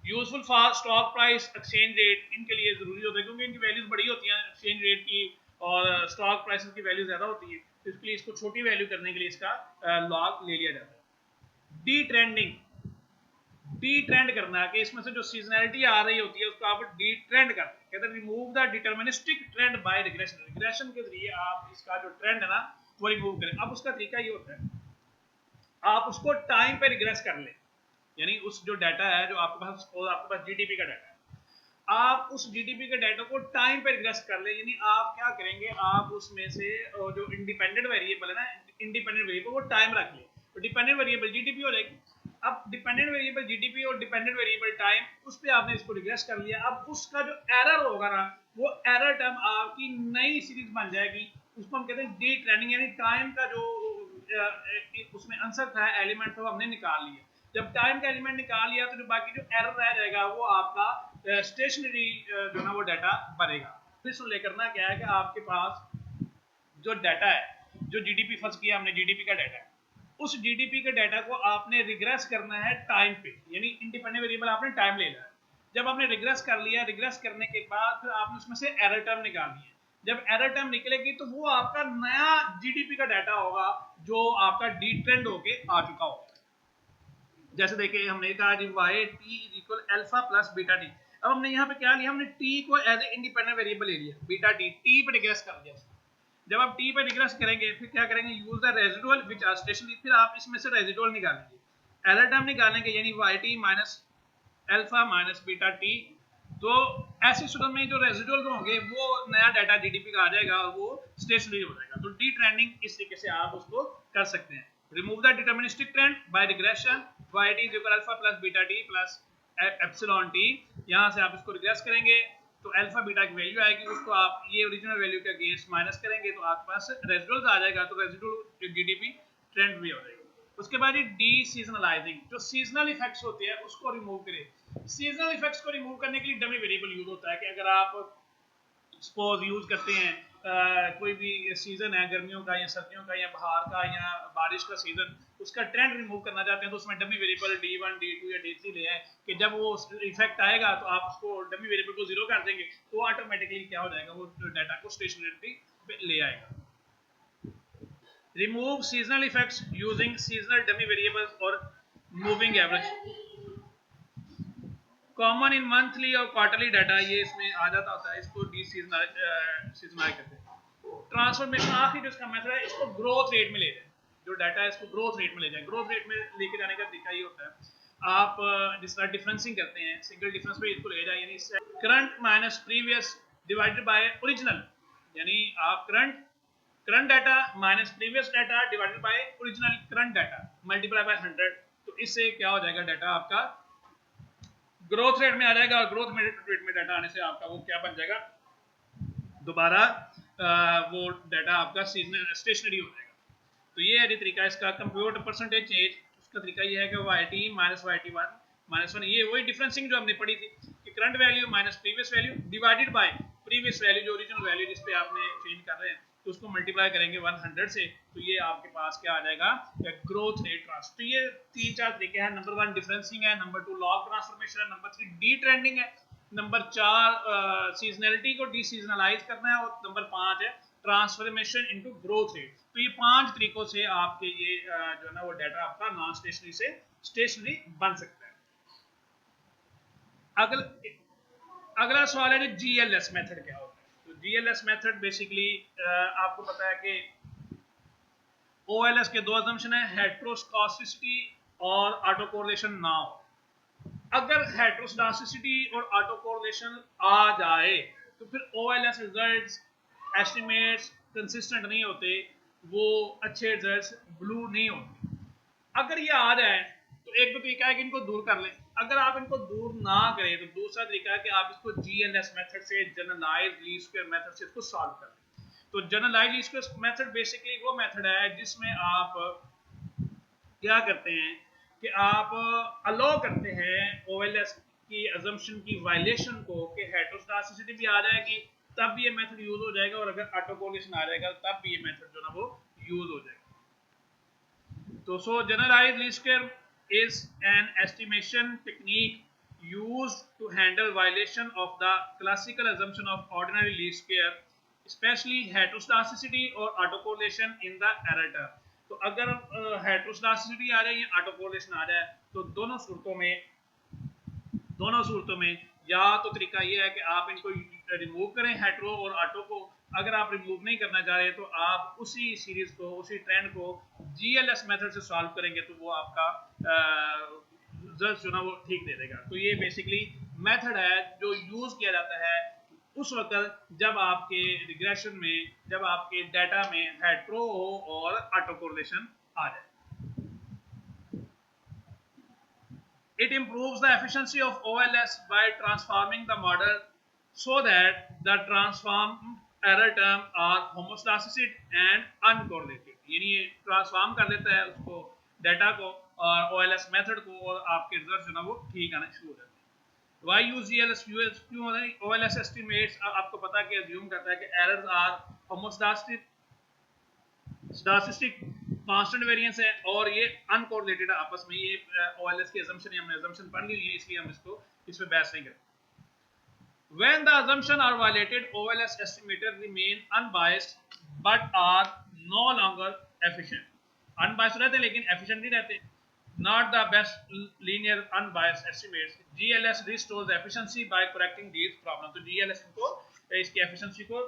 Useful for stock price exchange rate, इनके लिए जरूरी होता है क्योंकि इनकी वैल्यूज बड़ी होती हैं एक्सचेंज रेट की, और स्टॉक प्राइसेस की वैल्यू ज्यादा होती है, तो इसके लिए इसको छोटी वैल्यू करने के लिए इसका लॉग ले लिया जाता है। डी ट्रेंडिंग, डी ट्रेंड करना है कि इसमें से जो सीजनैलिटी आ रही होती है उसको आप डी ट्रेंड करते हैं, कहते हैं remove the deterministic trend by regression, regression के जरिए आप इसका जो ट्रेंड है ना वो रिमूव करें। अब उसका तरीका ये होता है, आप उसको टाइम पे रिग्रेस कर ले, यानी उस जो डाटा है जो आपके पास जीडीपी का डाटा है, आप उस जीडीपी के डाटा को टाइम पे रिग्रेस कर ले, यानी आप क्या करेंगे, आप उसमें से जो इंडिपेंडेंट वेरिएबल है ना, इंडिपेंडेंट वेरिएबल वो टाइम रख ले, तो डिपेंडेंट वेरिएबल जीडीपी हो जाएगी। अब डिपेंडेंट वेरिएबल जीडीपी और डिपेंडेंट वेरिएबल टाइम, उस पर आपने इसको रिग्रेस कर लिया। अब उसका जो एरर होगा ना, वो एरर टर्म आपकी नई सीरीज बन जाएगी, उसको हम कहते हैं डी ट्रेंडिंग, यानी टाइम का जो उसमें आंसर था एलिमेंट, तो हमने निकाल लिया। जब टाइम का एलिमेंट निकाल लिया तो जो बाकी जो एरर रह जाएगा वो आपका स्टेशनरी जो ना वो डाटा बनेगा। फिर सुन ले करना क्या है कि आपके पास जो डाटा है, जो जीडीपी फर्स्ट किया हमने, जीडीपी का डाटा है, उस जीडीपी के डाटा को आपने रिग्रेस करना है टाइम पे, यानी इंडिपेंडेंट वेरिएबल आपने टाइम ले लिया। जब आपने रिग्रेस कर लिया, रिग्रेस करने के बाद फिर आपने उसमें से एरर टर्म निकालनी है। जब एरर टर्म निकलेगी तो वो आपका नया जीडीपी का डाटा होगा जो आपका डी ट्रेंड होके आ चुका होगा। जैसे देखिए हमने कहा जी Y T is equal alpha plus beta T. अब हमने यहाँ पे क्या लिया, हमने टी को एज ए इंडिपेंडेंट वेरिएबल ले लिया, बीटा टी, टी पे रिग्रेस कर दिया। जब आप टी पे रिग्रेस करेंगे फिर क्या करेंगे, use the residual which are stationary, फिर आप इसमें से रेजिडुअल निकालेंगे, एरर टर्म निकालेंगे, यानी Y T minus alpha minus beta T. तो ऐसी सूरत में जो रेजिडुअल होंगे वो नया डाटा जीडीपी का आ जाएगा और वो स्टेशनरी हो जाएगा। तो डी ट्रेंडिंग इस तरीके से आप उसको कर सकते हैं। Remove the deterministic trend by regression, Y T equal alpha plus beta T plus epsilon T, यहाँ से आप इसको रिग्रेस करेंगे तो अल्फा बीटा की वैल्यू आएगी, उसको आप ये ओरिजिनल वैल्यू के अगेंस्ट माइनस करेंगे तो आपके पास रेजिडुअल्स आ जाएगा, तो रेजिडुअल जीडीपी ट्रेंड भी हो जाएगा। उसके बाद डी सीजनलाइजिंग, जो सीजनल इफेक्ट्स होते हैं उसको रिमूव करें। सीजनल इफेक्ट्स को रिमूव करने के लिए डमी वेरिएबल यूज होता है कि अगर आप सपोज यूज करते हैं कोई भी सीजन है गर्मियों का या सर्दियों का या बहार का या बारिश का सीजन, उसका ट्रेंड रिमूव करना चाहते हैं तो उसमें डमी वेरिएबल D1 D2 या D3 ले आए कि जब वो इफेक्ट आएगा तो आप उसको डमी वेरिएबल को जीरो कर देंगे तो ऑटोमेटिकली क्या हो जाएगा, वो डाटा को स्टेशनरी पे ले आएगा। Remove seasonal effects using seasonal dummy variables और moving average. Common in monthly और क्वार्टरली डाटा ये इसमें आ जाता होता है, इसको डी सीजनल कहते हैं। ट्रांसफॉर्मेशन आखिरी जो इसका मेथड है, इसको ग्रोथ रेट में ले जाए, जो डाटा है इसको ग्रोथ रेट में ले जाए। ग्रोथ रेट में लेके जाने का तरीका ये होता है, आप जिस तरह डिफरेंसिंग करते हैं सिंगल डिफरेंस पे इसको ले जाए, यानी current minus previous divided by original, यानी आप current data minus previous data divided by original current data multiply by 100, तो इससे क्या हो जाएगा, डाटा आपका ग्रोथ रेट में आ जाएगा, और ग्रोथ रेट में डाटा आने से आपका वो क्या बन जाएगा, दोबारा वो डाटा आपका सीजनल स्टेशनरी हो जाएगा। तो ये है तरीका इसका। कंप्यूट परसेंटेज चेंज, उसका तरीका ये है कि Y T minus Y T one minus one, ये वही डिफरेंसिंग जो हमने पढ़ी थी कि current value minus previous value divided by previous value जो ओरिजिनल वैल्यू जिस पे आपने चेंज कर रहे हैं तो उसको मल्टीप्लाई करेंगे 100 से, तो ये आपके पास क्या आ जाएगा, ग्रोथ रेट ट्रांसफर। तो ये 3-4 तरीके हैं। नंबर 1 डिफरेंसिंग है, नंबर 2 लॉग ट्रांसफॉर्मेशन है, नंबर 3 डी ट्रेंडिंग है, नंबर 4 सीजनलिटी को डी सीजनलाइज करना है, और नंबर 5 है ट्रांसफॉर्मेशन इनटू ग्रोथ रेट। तो ये 5 तरीकों से आपके ये जो है ना वो डाटा आपका नॉन स्टेशनरी से स्टेशनरी बन सकता है। अगला सवाल है जीएलएस मेथड क्या होता है। तो जीएलएस मेथड बेसिकली आपको पता है कि ओएलएस के दो असम्पशन है, हेट्रोस्कोसिटी और ऑटो कोरिलेशन ना हो। अगर हेट्रोस्कोसिटी और ऑटो कोरिलेशन आ जाए तो फिर ओएलएस रिजल्ट्स एस्टिमेट्स कंसिस्टेंट नहीं होते, वो अच्छे रिजल्ट्स ब्लू नहीं होते। अगर ये आ जाए तो एक तो तरीका है कि इनको दूर कर लें। अगर आप इनको दूर ना करें तो दूसरा तरीका है कि आप इसको जीएलएस मेथड से, जनरलाइज्ड लीस्ट स्क्वायर मेथड से इसको सॉल्व कर लें। तो generalised least square method basically वो मेथड है जिसमें आप क्या करते हैं कि आप अलो करते हैं ओएलएस की अजम्पशन की वायलेशन को कि हेट्रोस्कोसिटी भी आ जाएगी तब भी ये मेथड यूज हो जाएगा, और अगर ऑटो कोरिलेशन आ जाएगा तब भी ये मेथड जो ना वो यूज हो जाएगा। So, generalized least square is an estimation technique used to handle violation of the classical assumption of ordinary least square, especially heteroscedasticity or autocorrelation in the error term. तो अगर हेट्रोस्कोसिटी आ जाए या ऑटो कोरिलेशन आ जाए तो दोनों सूरतों में या तो तरीका ये है कि आप इनको रिमूव करें हेट्रो और ऑटो को। अगर आप रिमूव नहीं करना चाह रहे तो आप उसी सीरीज को, उसी ट्रेंड को जीएलएस मेथड से सॉल्व करेंगे तो वो आपका रिजल्ट जो ना वो ठीक दे देगा। तो ये बेसिकली मेथड है जो यूज किया जाता है उस वक्त जब आपके रिग्रेशन में, जब आपके डाटा में हेट्रो हो और ऑटो कोरिलेशन आ जाए। It improves the efficiency of OLS by transforming the model so that the transformed error term are homoscedastic and uncorrelated. यानी ये ट्रांसफॉर्म कर देता है उसको, डाटा को और OLS मेथड को, और आपके रिजल्ट जो ना वो ठीक आना शुरू हो जाते हैं। Why use GLS क्यों है? OLS estimates आपको पता है कि assume करता है कि errors are homoscedastic statistic constant variance है और ये अनकोरिलेटेड है आपस में। ये ओएलएस की assumption, हमने assumption पढ़ ली है इसलिए हम इसको इस पे बहस नहीं करेंगे। When the assumptions are violated, OLS estimators remain unbiased but are no longer efficient. Unbiased रहते हैं लेकिन efficient नहीं रहते। Not the best linear unbiased estimates. GLS restores efficiency by correcting these problems. तो GLS को इसकी एफिशिएंसी को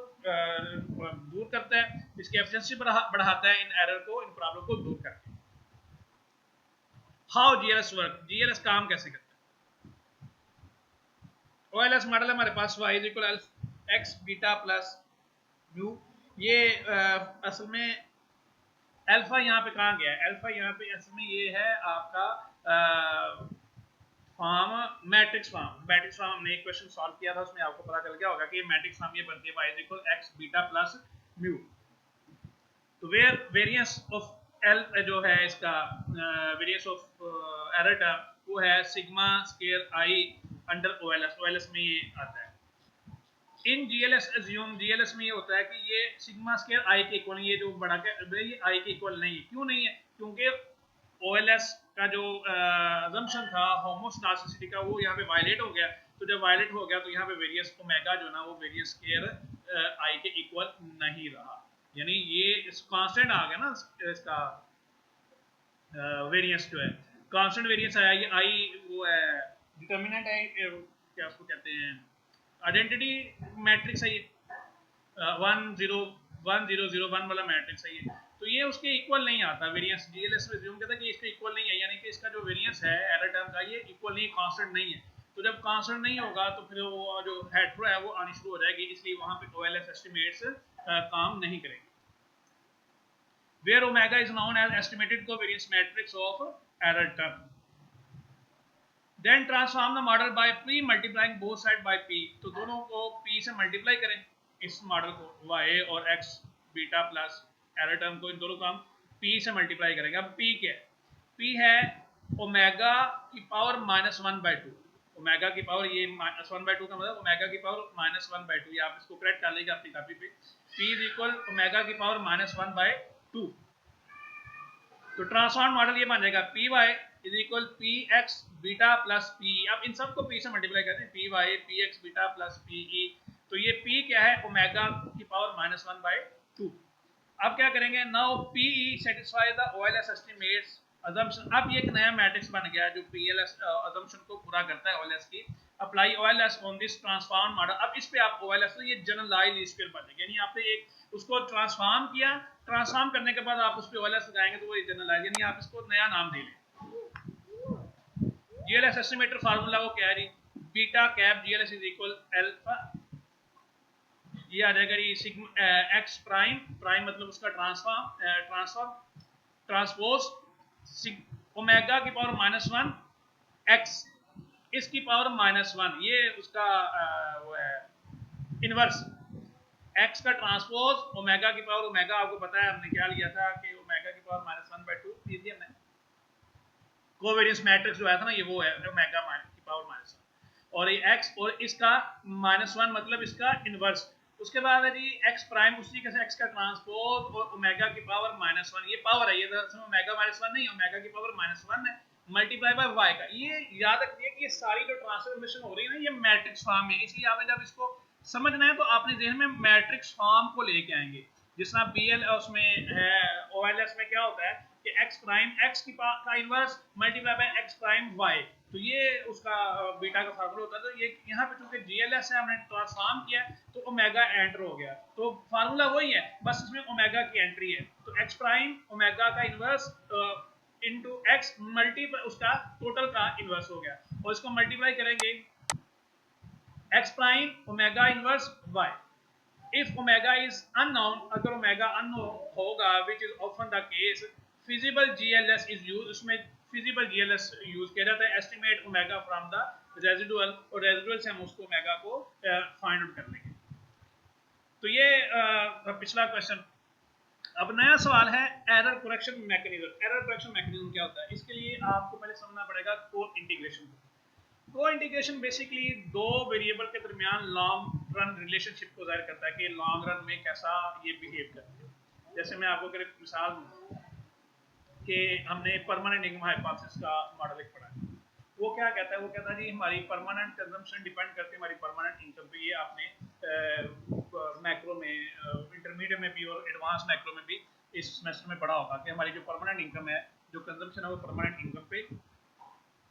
दूर करता है, इसकी एफिशिएंसी बढ़ाता है इन एरर को, इन प्रॉब्लम को दूर करके। हाउ जीएलएस वर्क, जीएलएस काम कैसे करता है? ओएलएस मॉडल है हमारे पास y equal x beta plus mu. ये असल में अल्फा यहाँ पे कहाँ गया है? अल्फा यहाँ पे असल में ये है आपका form, matrix form. Matrix form हमने एक क्वेश्चन सॉल्व किया था, उसमें आपको पता चल गया होगा कि मैट्रिक्स फॉर्म ये बनती है y equal x beta plus mu. तो वेयर वेरिएंस ऑफ एल जो है इसका वेरिएंस ऑफ एरर टर्म वो है sigma square i under OLS. OLS में ये आता है। इन जीएलएस एज्यूम, जीएलएस में ये होता है कि ये सिग्मा स्क्वायर i के इक्वल, ये जो बड़ा ये i के इक्वल नहीं है। क्यों नहीं है? क्योंकि ओएलएस का जो असम्पशन था होमोस्टैटिसिटी का वो यहाँ पे वायलेट हो गया। तो जब वायलेट हो गया तो यहाँ पे वेरियस ओमेगा जो ना वो वेरियस स्क्वायर i के इक्वल नहीं रहा, यानी ये इस कांस्टेंट आ गया ना इसका वेरियंस जो है, कांस्टेंट वेरियंस आया। ये i वो है डिटर्मिनेंट है, क्या उसको कहते हैं, आइडेंटिटी मैट्रिक्स है ये, 1 0 1 0 0 1 वाला मैट्रिक्स है ये। तो ये उसके इक्वल नहीं आता वेरिएंस। जीएलएस में अज्यूम करता है कि इसके इक्वल नहीं है, यानी कि इसका जो वेरिएंस है एरर टर्म का ये इक्वल नहीं, कांस्टेंट नहीं है। तो जब कांस्टेंट नहीं होगा तो फिर वो जो हेट्रो है वो आनी शुरू हो जाएगी, इसलिए वहां पे ओएलएस एस्टिमेट्स काम नहीं करेंगे। Where omega is known as estimated covariance matrix of error term. Then transform the model by p multiplying both sides by p. तो दोनों को p से मल्टीप्लाई करें इस मॉडल को, y और x beta plus error term को, इन दोनों को हम p से मल्टीप्लाई करेंगे। अब p क्या है? p है ओमेगा की पावर -1/2। ओमेगा की पावर ये -1/2 का मतलब ओमेगा की पावर -1/2, ये आप इसको करेक्ट कर लीजिए अपनी कॉपी पे। P इज इक्वल ओमेगा की पावर -1/2। तो ट्रांसफॉर्म मॉडल ये बन जाएगा P Y is equal P X beta plus P. अब इन सबको पी से मल्टीप्लाई करते हैं, P Y P X beta plus P E. तो ये पी क्या है, ओमेगा की पावर -1/2। अब क्या करेंगे, now P E satisfy the OLS estimates assumption. अब ये एक नया मैट्रिक्स बन गया जो पीएलएस अजम्पशन को पूरा करता है ओएलएस की। Apply OLS on this transform model. अब इस पे आप ओएलएस, तो ये जनरलाइज लीस्ट स्क्वेयर बनेगा, यानी आपने एक उसको ट्रांसफॉर्म किया, ट्रांसफॉर्म करने के बाद आप उस पे ओएलएस लगाएंगे तो वो जनरलाइज, यानी आप इसको नया नाम दे लें। जीएलएस एस्टिमेटर फार्मूला वो क्या है जी, beta cap GLS is equal alpha, ये आ जाएगा जी सिग्मा एक्स प्राइम, प्राइम मतलब उसका ट्रांसपोज ओमेगा की पावर -1 एक्स इसकी पावर -1, ये उसका वो है इनवर्स। एक्स का ट्रांसपोज ओमेगा की पावर, ओमेगा आपको पता है हमने क्या लिया था कि ओमेगा की पावर -1/2 ली थी हमने, कोवेरियंस मैट्रिक्स जो आया था ना, ये वो है ओमेगा की पावर -1, और ये एक्स और इसका -1 मतलब इसका इनवर्स। उसके बाद है जी एक्स प्राइम, उसी के एक्स का ट्रांसपोज और ओमेगा की पावर -1, ये पावर है, ये दरअसल ओमेगा -1 नहीं, ओमेगा की पावर -1 है, मल्टीप्लाई बाय वाई का। ये याद रखिए कि ये सारी जो ट्रांसफॉर्मेशन हो रही है ना, ये मैट्रिक्स फॉर्म में, इसलिए आपने जब इसको समझना है तो आपने जहन में मैट्रिक्स फॉर्म को लेके आएंगे। जिस तरह बीएल उसमें है, ओएलएस में क्या होता है कि एक्स प्राइम एक्स की का inverse multiply by X prime Y, तो ये उसका बीटा का फार्मूला होता है। तो ये यहाँ पे चूंकि जीएलएस है, हमने ट्रांसफॉर्म किया तो ओमेगा एंटर हो गया, तो फार्मूला वही है, बस इसमें ओमेगा की एंट्री है। तो एक्स प्राइम ओमेगा का इनवर्स इनटू एक्स मल्टीप्लाई उसका टोटल का इनवर्स हो गया, और इसको मल्टीप्लाई करेंगे X prime omega inverse Y. If omega is unknown, अगर ओमेगा अननोन होगा which is often the case, feasible GLS is used, उसमें फिजिबल जीएलएस यूज किया जाता है, estimate omega from the residual, और रेजिडुअल से हम उसको ओमेगा को फाइंड आउट कर लेंगे। तो ये पिछला क्वेश्चन। अब नया सवाल है error correction mechanism. Error correction mechanism क्या होता है, इसके लिए आपको पहले समझना पड़ेगा को इंटीग्रेशन। को इंटीग्रेशन बेसिकली दो वेरिएबल के दरमियान लॉन्ग रन रिलेशनशिप को जाहिर करता है कि लॉन्ग रन में कैसा ये बिहेव करते हैं। जैसे मैं आपको एक मिसाल दूं कि हमने परमानेंट इनकम हाइपोथेसिस का मॉडल एक पढ़ा है, वो क्या कहता है, वो कहता है जी हमारी परमानेंट कंजम्पशन डिपेंड करती है हमारी परमानेंट इनकम पे। ये आपने मैक्रो में, इंटरमीडिएट में भी और एडवांस मैक्रो में भी इस सेमेस्टर में पढ़ा होगा कि हमारी जो परमानेंट इनकम है, जो कंजम्पशन है, वो परमानेंट इनकम पे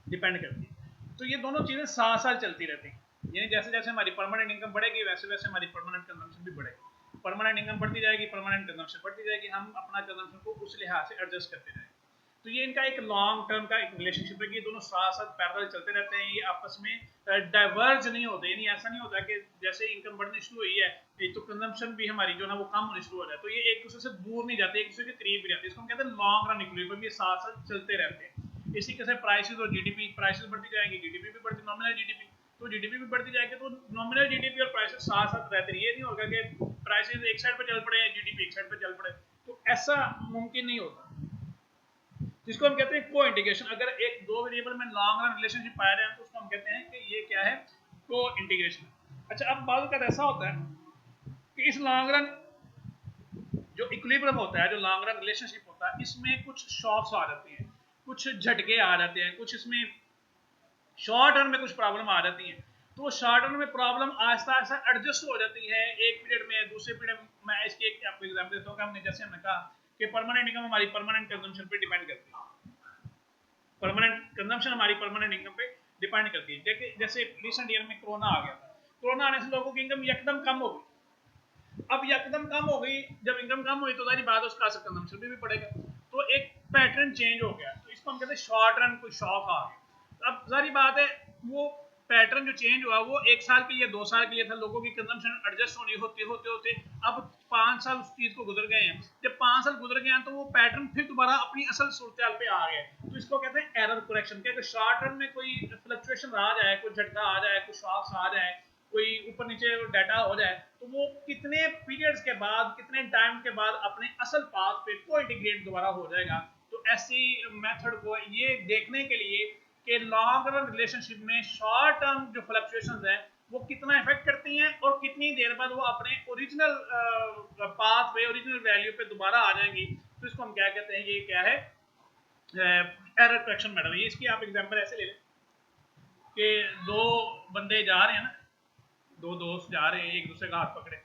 डिपेंड करती है। तो ये दोनों चीज़ें साथ साथ चलती रहती हैं, यानी जैसे जैसे हमारी परमानेंट इनकम बढ़ेगी वैसे वैसे हमारी परमानेंट कंजम्पशन भी बढ़ेगी। परमानेंट इनकम बढ़ती जाएगी, परमानेंट कंजम्पशन बढ़ती जाएगी, हम अपना कंजम्पशन को उस लिहाज से एडजस्ट करते जाएंगे। तो ये इनका एक लॉन्ग टर्म का एक रिलेशनशिप है कि ये दोनों साथ साथ पैरेलल चलते रहते हैं, ये आपस में डाइवर्ज नहीं होते, यानी ऐसा नहीं होता कि जैसे इनकम बढ़नी शुरू हुई है तो कंजम्पशन भी हमारी जो है वो कम होनी शुरू हो जाए, तो ये एक दूसरे से दूर नहीं जाते, एक दूसरे के करीब भी रहते हैं। इसको हम कहते हैं लॉन्ग रन इक्विलिब्रियम, ये साथ साथ चलते रहते हैं। इसी के साथ प्राइसेस और जीडीपी, प्राइसेस बढ़ती जाएंगी, जीडीपी भी बढ़ती, नॉमिनल जीडीपी, तो जीडीपी भी बढ़ती जाएगी, तो नॉमिनल जीडीपी और प्राइसेस साथ साथ रहते हैं। ये नहीं होगा कि प्राइसेस एक साइड पे चल पड़े, जीडीपी एक साइड पे चल पड़े, तो ऐसा मुमकिन नहीं होता, जिसको हम कहते हैं को इंटीग्रेशन। अगर एक दो वेरिएबल में लॉन्ग रन रिलेशनशिप पाया जाए तो उसको हम कहते हैं कि ये क्या है, को इंटीग्रेशन। अच्छा, अब बात का ऐसा होता है कि इस लॉन्ग रन जो इक्विलिब्रियम होता है, जो लॉन्ग रन रिलेशनशिप होता है, इसमें कुछ शॉक्स आ जाती हैं, कुछ झटके आ जाते हैं, कुछ इसमें शॉर्ट रन में कुछ प्रॉब्लम आ जाती है। तो शॉर्ट रन में प्रॉब्लम आहिस्ता आहिस्ता एडजस्ट हो जाती है, एक पीरियड में दूसरे पीरियड में। मैं इसकी एक आपको एग्जांपल देता हूँ कि हमने जैसे हमने कहा कि परमानेंट इनकम हमारी परमानेंट कंजम्पशन पे डिपेंड करती है, परमानेंट कंजम्पशन हमारी परमानेंट इनकम पे डिपेंड करती है। देखिए जैसे रिसेंट ईयर में कोरोना आ गया था, कोरोना आने से लोगों की इनकम एकदम कम हो गई। अब एकदम कम हो गई, जब इनकम कम हुई तो सारी बात उसका असर कंजम्पशन पे भी पड़ेगा, तो एक पैटर्न चेंज हो गया, तो इसको हम कहते हैं शॉर्ट रन कोई शॉक आ गया। अब सारी बात है वो पैटर्न जो चेंज हुआ वो 1 साल के लिए 2 साल के लिए था, लोगों की कंजम्पशन एडजस्ट होनी होते होते होते अब 5 साल उस चीज को गुजर गए हैं। जब 5 साल गुजर गए हैं तो वो पैटर्न फिर दोबारा अपनी असल सूरत पे आ गया, तो इसको कहते हैं एरर करेक्शन। क्या शॉर्ट रन में कोई फ्लक्चुएशन आ जाए, कोई झटका आ जाए, कोई शॉक्स आ जाए, कोई ऊपर नीचे डाटा हो जाए, तो वो कितने पीरियड्स के बाद, कितने टाइम के बाद अपने असल पाथ पे को इंटीग्रेट दोबारा हो जाएगा। तो ऐसी मेथड को ये देखने के लिए कि लॉन्ग रन रिलेशनशिप में शॉर्ट टर्म जो फ्लक्चुएशंस हैं वो कितना इफेक्ट करती हैं और कितनी देर बाद वो अपने ओरिजिनल पाथ पे, ओरिजिनल वैल्यू पे दोबारा आ जाएंगी। तो इसको हम क्या कहते हैं, ये क्या है, एरर करेक्शन मैटर। ये इसकी आप एग्जांपल ऐसे ले लें कि दो बंदे जा रहे हैं ना, दो दोस्त जा रहे हैं, एक दूसरे का हाथ पकड़े,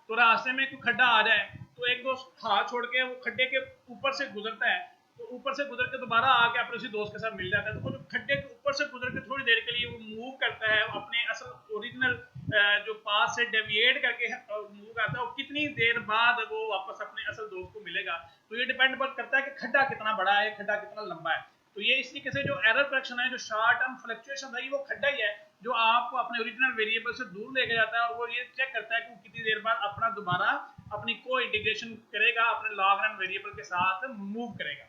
तो रास्ते में कोई खड्डा आ जाए तो एक दोस्त हाथ छोड़ के वो खड्डे के ऊपर से गुजरता है, तो ऊपर से गुजर के दोबारा आके अपने उसी दोस्त के साथ मिल जाता है। तो वो खड्डे के ऊपर से गुजर के थोड़ी देर के लिए वो मूव करता है अपने असल ओरिजिनल जो पाथ से डेविएट करके मूव करता है, और कितनी देर बाद वो वापस अपने असल दोस्त को मिलेगा। तो ये डिपेंड करता है कि खड्डा कितना बड़ा है, खड्डा कितना लंबा है। तो ये इस तरीके से जो एरर करेक्शन है, जो शॉर्ट टर्म फ्लक्चुएशन है, वो खड्डा ही है जो आपको अपने ओरिजिनल वेरिएबल से दूर लेके जाता है, और वो ये चेक करता है कि वो कितनी देर बाद अपना दोबारा अपनी को इंटीग्रेशन करेगा, अपने लॉग रन वेरिएबल के साथ मूव करेगा।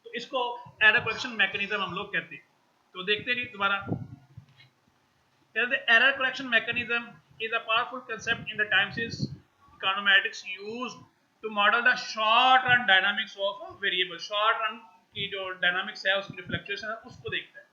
तो इसको एरर करेक्शन मैकेनिज्म हम लोग कहते हैं। तो देखते रहिए दोबारा, error correction mechanism is a powerful concept in the time series econometrics used to model the short run dynamics of variable. Short run की जो डायनामिक्स है, उसकी जो फ्लक्चुएशन है, उसको देखता है।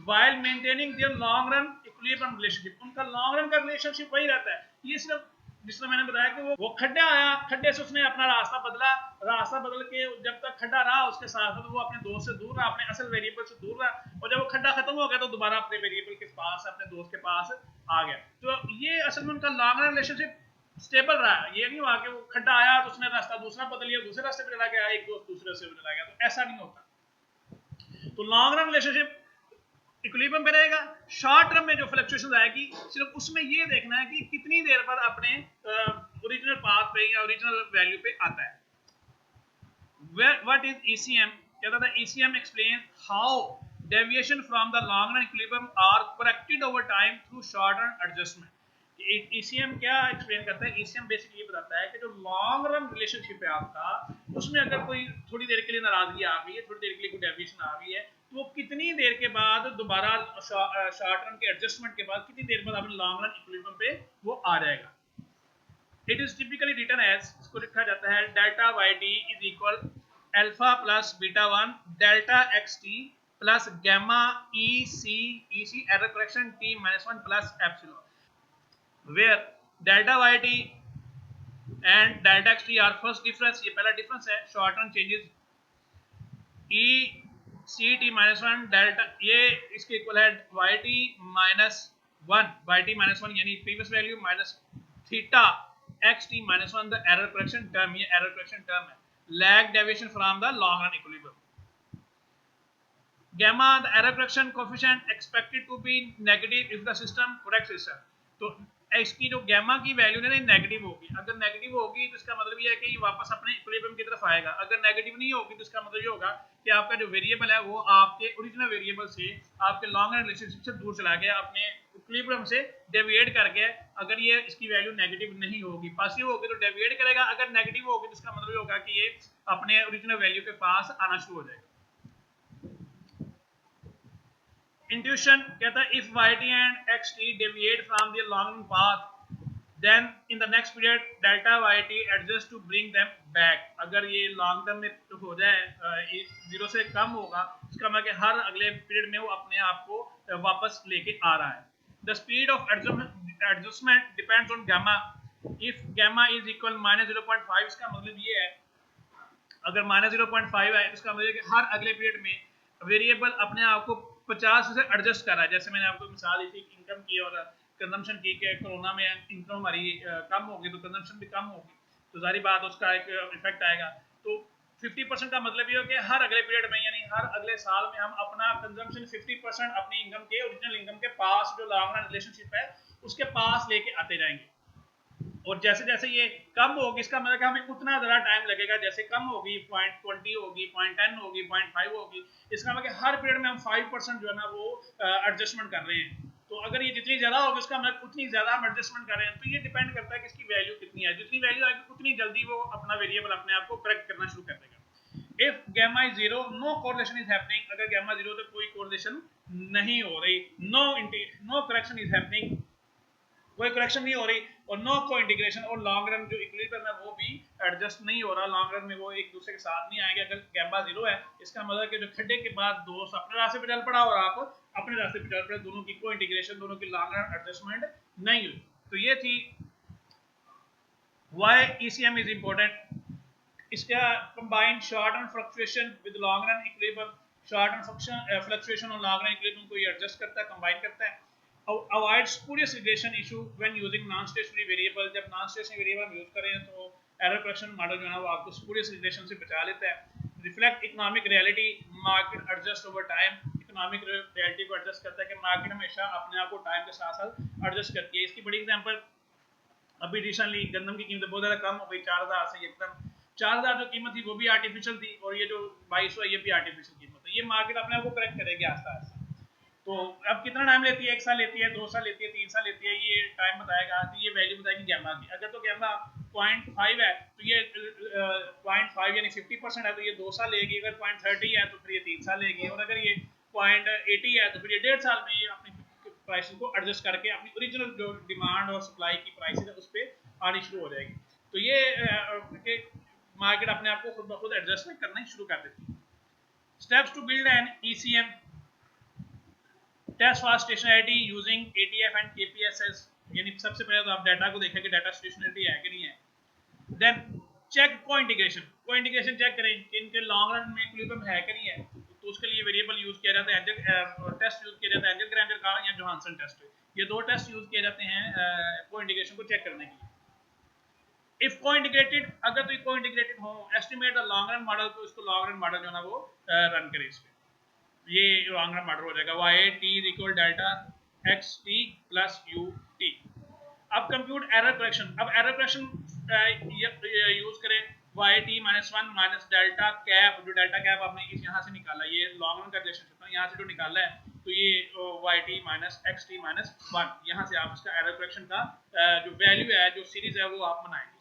while maintaining their long run equilibrium relationship, उनका लॉन्ग रन का रिलेशनशिप वही रहता है। ये सिर्फ जिस तरह मैंने बताया कि वो खड्डा आया, खड्डे से उसने अपना रास्ता बदला, रास्ता बदल के जब तक खड्डा रहा उसके साथ वो अपने दोस्त से दूर रहा, अपने असल वेरिएबल से दूर रहा, और जब वो खड्डा खत्म हो गया तो दोबारा अपने वेरिएबल के पास, अपने दोस्त के पास आ गया। तो ये असल में उनका लॉन्ग रन रिलेशनशिप स्टेबल रहा। ये नहीं हुआ कि वो खड्डा आया तो उसने रास्ता दूसरा बदल लिया, दूसरे रास्ते पे चला गया, एक दोस्त दूसरे रास्ते पे चला गया, तो ऐसा नहीं होता। तो लॉन्ग रन रिलेशनशिप इक्विलिब्रियम पे रहेगा। शॉर्ट टर्म में जो फ्लक्चुएशंस आएगी, सिर्फ उसमें ये देखना है कि कितनी देर बाद अपने ओरिजिनल पाथ पे या ओरिजिनल वैल्यू पे आता है। What is ECM? कहता था ECM explain how deviation from the long run equilibrium are corrected over time through short run adjustment. ECM क्या एक्सप्लेन करता है? ईसीएम बेसिकली ये बताता है कि जो लॉन्ग रन रिलेशनशिप है आपका, उसमें अगर कोई थोड़ी देर के लिए नाराजगी आ गई है, थोड़ी देर के लिए कोई डेविएशन आ गई है, तो वो कितनी देर के बाद दोबारा शॉर्ट रन के एडजस्टमेंट के बाद कितनी देर बाद अपने लॉन्ग रन इक्विलिब्रियम पे वो आ जाएगा। It is typically written as, इसको लिखा जाता है delta Y T is equal alpha plus beta 1 delta X T plus gamma E C error correction T minus 1 plus epsilon, where delta yt and delta xt are first difference, ये पहला डिफरेंस है, short run changes e ct minus 1 delta, ये इसके इक्वल है yt माइनस 1 यानी previous value minus theta xt minus 1 the error correction term, ये एरर करेक्शन टर्म है, lag deviation from the long run equilibrium. gamma the error correction coefficient expected to be negative if the system correct system। तो इसकी जो गैमा की वैल्यू है ना नेगेटिव होगी। अगर नेगेटिव होगी तो इसका मतलब ये है कि ये वापस अपने इक्विलिब्रियम की तरफ आएगा। अगर नेगेटिव नहीं होगी तो इसका मतलब ये होगा कि आपका जो वेरिएबल है वो आपके ओरिजिनल वेरिएबल से, आपके लॉन्ग रन रिलेशनशिप से दूर चला गया, अपने इक्विलिब्रियम से डेविएट कर गया। अगर ये इसकी वैल्यू नेगेटिव नहीं होगी, पॉजिटिव होगी तो डेविएट करेगा, अगर नेगेटिव होगी तो इसका मतलब ये होगा कि ये अपने ओरिजिनल वैल्यू के पास आना शुरू हो जाएगा। Intuition कहता है if yt and xt deviate from their long path, then in the next period delta yt adjust to bring them back। अगर ये लॉन्ग टर्म में हो जाए, जीरो से कम होगा, इसका मतलब हर अगले पीरियड में वो अपने आप को वापस लेके आ रहा है। The speed of adjustment depends on gamma। If gamma is equal minus 0.5, इसका मतलब ये है अगर माइनस 0.5 है, इसका मतलब कि हर अगले पीरियड में वेरिएबल अपने आप को 50 से एडजस्ट कर रहा है। जैसे मैंने आपको मिसाल दी थी इनकम की और कंजम्पशन की, कि कोरोना में इनकम हमारी कम होगी तो कंजम्पशन भी कम होगी, तो जारी बात उसका एक इफेक्ट आएगा। तो 50% का मतलब ये हो कि हर अगले पीरियड में, यानी हर अगले साल में हम अपना कंजम्पशन 50% अपनी इनकम के, ओरिजिनल इनकम के पास, जो लॉन्ग रन रिलेशनशिप है उसके पास लेके आते जाएंगे। और जैसे जैसे ये कम होगी, इसका मतलब कि हमें उतना ज़्यादा टाइम लगेगा। जैसे कम होगी 0.20 होगी, 0.10 होगी, 0.5 होगी, इसका मतलब कि हर पीरियड में हम 5% जो है ना वो एडजस्टमेंट कर रहे हैं। तो अगर ये जितनी ज़्यादा होगी, इसका मतलब उतनी ज़्यादा हम एडजस्टमेंट कर रहे हैं। तो ये डिपेंड करता है कि इसकी वैल्यू कितनी है। जितनी वैल्यू आएगी उतनी जल्दी वो अपना वेरिएबल अपने आप को करेक्ट करना शुरू कर देगा। If gamma is zero no correlation is happening, अगर गैमा जीरो तो कोई कोरिलेशन नहीं हो रही, नो करेक्शन इज हैपनिंग, कोई करेक्शन नहीं हो रही, और नो को इंटीग्रेशन, और लॉन्ग रन जो इक्विलिब्रियम है वो भी एडजस्ट नहीं हो रहा, लॉन्ग रन में वो एक दूसरे के साथ नहीं आएंगे। अगर गैम्मा जीरो है इसका मतलब कि जो खड्डे के बाद दोस्त अपने रास्ते पे चल पड़ा और आप अपने रास्ते पे चल पड़े, दोनों की को इंटीग्रेशन, दोनों की लॉन्ग रन एडजस्टमेंट नहीं हुई। तो ये थी व्हाई ईसीएम इज इंपॉर्टेंट। इसका combined short run fluctuation with long run equilibrium, short run fluctuation और लॉन्ग रन इक्विलिब्रियम को ये एडजस्ट करता है, कंबाइन करता है। Avoid spurious regression issue when using non stationary variable, जब नॉन स्टेशनरी वेरिएबल यूज करें तो एरर करेक्शन मॉडल जो है वो आपको स्पूरियस रिग्रेशन से बचा लेता है। Reflect economic reality, market adjust over time, economic reality को एडजस्ट करता है कि मार्केट हमेशा अपने आप को टाइम के साथ साथ एडजस्ट करती है। इसकी बड़ी एग्जांपल अभी रिसेंटली गंदम की कीमत बहुत ज़्यादा कम हो गई, 4000 से एकदम 4000 जो कीमत थी वो भी आर्टिफिशियल थी, और ये जो 2200 है ये भी आर्टिफिशियल कीमत है। ये मार्केट अपने आप को करेक्ट करेगी आस्ता आस्ता। तो अब कितना टाइम लेती है, 1 साल लेती है, 2 साल लेती है, 3 साल लेती है, ये टाइम बताएगा। तो ये वैल्यू बताएगी गैम्मा की। अगर तो गैम्मा 0.5 है तो ये 0.5 यानी 50% है तो ये 2 साल लेगी। अगर 0.30 है तो फिर ये 3 साल लेगी, और अगर ये 0.80 है तो फिर ये 1.5 साल में ये अपनी प्राइस को एडजस्ट करके अपनी ओरिजिनल जो डिमांड और सप्लाई की प्राइस है उस पर आनी शुरू हो जाएगी। तो ये मार्केट अपने आप को खुद ब खुद एडजस्टमेंट करना ही शुरू कर देती है। Steps to build an ECM, test for stationarity using ATF and KPSS, यानी सबसे पहले तो आप डाटा को देखें कि डाटा स्टेशनरिटी है कि नहीं है। देन चेक को इंटीग्रेशन, को इंटीग्रेशन चेक करें कि इनके लॉन्ग रन में इक्विलिब्रियम है कि नहीं है। तो उसके लिए वेरिएबल यूज किया जाता है, टेस्ट यूज किया जाता है एंजल ग्राइंडर का या जोहानसन टेस्ट। ये दो टेस्ट यूज किए जाते हैं को इंटीग्रेशन को चेक करने के लिए। इफ को इंटीग्रेटेड, अगर तो को इंटीग्रेटेड हो, estimate the long run model, तो इसको लॉन्ग रन मॉडल जो है ना वो रन करे इस पे, ये लॉन्ग रन मॉडल हो जाएगा Y T is equal delta X T plus U T. अब कंप्यूट एरर करेक्शन, अब एरर करेक्शन यूज करें Y T minus one minus delta cap, जो डेल्टा कैप आपने इस यहाँ से निकाला, ये लॉन्ग रन का रिलेशनशिप है, यहाँ से जो निकाला है तो ये Y T minus X T minus one, यहाँ से आप इसका एरर करेक्शन का जो वैल्यू है, जो सीरीज है वो आप बनाएंगे।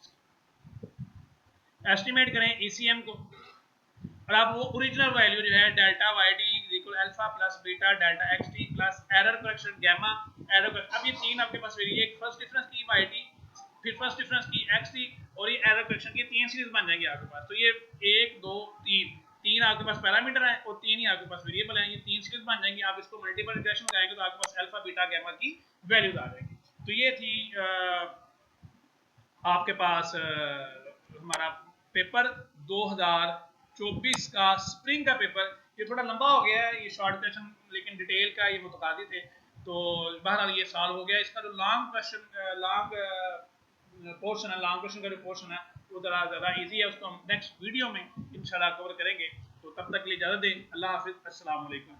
एस्टिमेट करें ईसीएम को, और आप वो ओरिजिनल वैल्यू जो है delta Y T equal alpha plus beta delta X T plus error correction gamma error correction. अब ये तीन आपके पास वेरिएबल, एक फर्स्ट डिफरेंस की वाई टी, फिर फर्स्ट डिफरेंस की एक्स टी, और ये एरर करेक्शन की तीन सीरीज बन जाएंगी आपके पास। तो ये 1 2 3 तीन आपके पास पैरामीटर है और तीन ही आपके पास वेरिएबल है, ये तीन सीरीज बन जाएंगी। आप इसको मल्टीपल रिग्रेशन लगाएंगे तो आपके पास अल्फा बीटा गैमा की वैल्यूज आ जाएगी। तो ये थी आपके पास हमारा पेपर 2024 का स्प्रिंग का पेपर। ये थोड़ा लंबा हो गया है, ये शॉर्ट क्वेश्चन लेकिन डिटेल का ये मुतकादी थे। तो बहरहाल ये साल हो गया। इसका जो लॉन्ग क्वेश्चन पोर्शन है, लॉन्ग क्वेश्चन का जो पोर्शन है वो ज़रा इजी है, उसको हम नेक्स्ट वीडियो में इंशाल्लाह कवर करेंगे। तो तब तक के लिए इजाज़त दें। अल्लाह हाफिज़, अस्सलाम वालेकुम।